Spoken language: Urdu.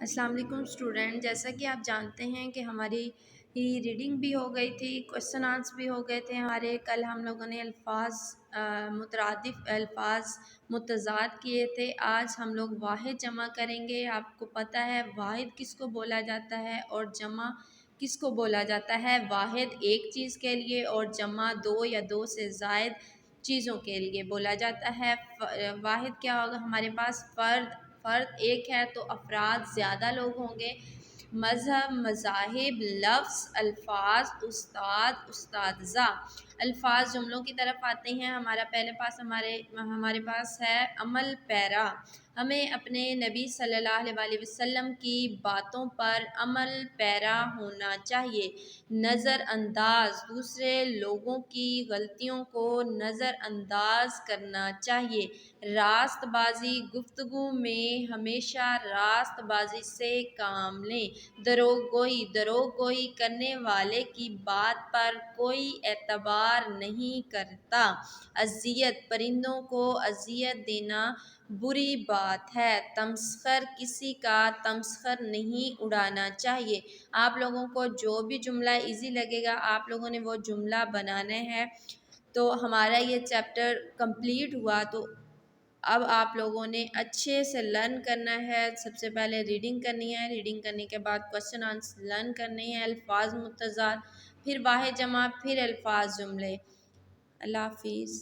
السلام علیکم اسٹوڈنٹ، جیسا کہ آپ جانتے ہیں کہ ہماری ریڈنگ بھی ہو گئی تھی، کوشچن آنسر بھی ہو گئے تھے ہمارے۔ کل ہم لوگوں نے مترادف الفاظ متضاد کیے تھے۔ آج ہم لوگ واحد جمع کریں گے۔ آپ کو پتہ ہے واحد کس کو بولا جاتا ہے اور جمع کس کو بولا جاتا ہے۔ واحد ایک چیز کے لیے اور جمع دو یا دو سے زائد چیزوں کے لیے بولا جاتا ہے۔ واحد کیا ہوگا؟ ہمارے پاس فرد ایک ہے تو افراد زیادہ لوگ ہوں گے۔ مذہب، مذاہب، لفظ، الفاظ، استاد، اساتذہ۔ الفاظ جملوں کی طرف آتے ہیں۔ ہمارے پاس ہے عمل پیرا۔ ہمیں اپنے نبی صلی اللہ علیہ وسلم کی باتوں پر عمل پیرا ہونا چاہیے۔ نظر انداز، دوسرے لوگوں کی غلطیوں کو نظر انداز کرنا چاہیے۔ راست بازی، گفتگو میں ہمیشہ راست بازی سے کام لیں۔ دروغ گوئی کرنے والے کی بات پر کوئی اعتبار نہیں کرتا۔ اذیت، پرندوں کو اذیت دینا بری بات ہے۔ تمسخر، کسی کا تمسخر نہیں اڑانا چاہیے۔ آپ لوگوں کو جو بھی جملہ ایزی لگے گا آپ لوگوں نے وہ جملہ بنانا ہے۔ تو ہمارا یہ چیپٹر کمپلیٹ ہوا۔ تو اب آپ لوگوں نے اچھے سے لرن کرنا ہے۔ سب سے پہلے ریڈنگ کرنی ہے، ریڈنگ کرنے کے بعد کوشچن آنسر لرن کرنے ہیں، الفاظ متضاد، پھر واحد جمع، پھر الفاظ جملے۔ اللہ حافظ۔